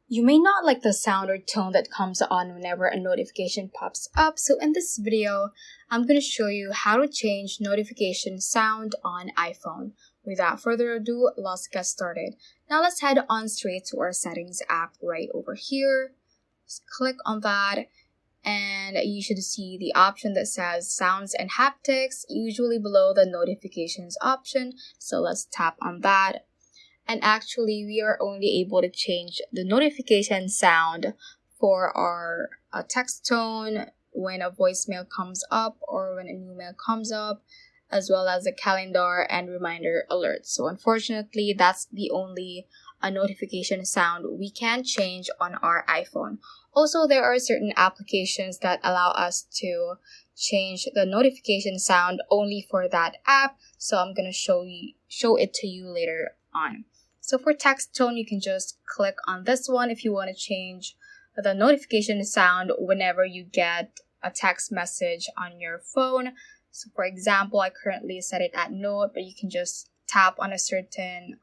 You may not like the sound or tone that comes on whenever a notification pops up, so in this video, I'm going to show you how to change notification sound on iPhone. Without further ado, let's get started. Now let's head on straight to our settings app right over here. Just click on that and you should see the option that says sounds and haptics, usually below the notifications option. So let's tap on that. And actually, we are only able to change the notification sound for our text tone when a voicemail comes up or when a new mail comes up, as well as the calendar and reminder alerts. So unfortunately, that's the only notification sound we can change on our iPhone. Also, there are certain applications that allow us to change the notification sound only for that app. So I'm going to show it to you later on. So for text tone, you can just click on this one if you want to change the notification sound whenever you get a text message on your phone. So for example, I currently set it at note, but you can just tap on a certain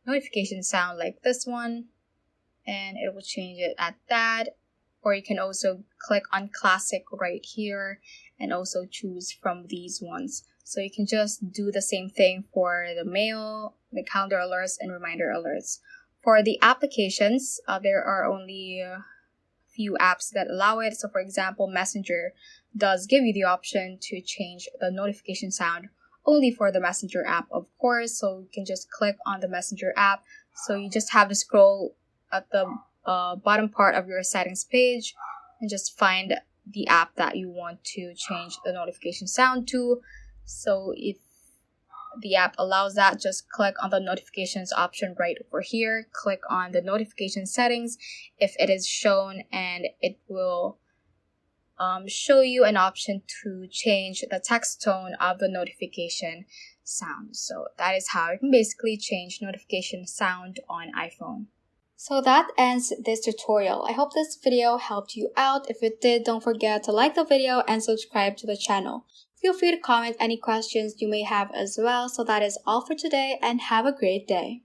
notification sound like this one, and it will change it at that. Or you can also click on classic right here and also choose from these ones. So you can just do the same thing for the mail, the calendar alerts, and reminder alerts. For the applications, there are only a few apps that allow it. So for example, Messenger does give you the option to change the notification sound only for the Messenger app, of course. So you can just click on the Messenger app. So you just have to scroll at the bottom part of your settings page and just find the app that you want to change the notification sound to. So if the app allows that, just click on the notifications option right over here. Click on the notification settings if it is shown, and it will show you an option to change the text tone of the notification sound. So that is how you can basically change notification sound on iPhone. So that ends this tutorial. I hope this video helped you out. If it did, don't forget to like the video and subscribe to the channel. Feel free to comment any questions you may have as well. So that is all for today, and have a great day.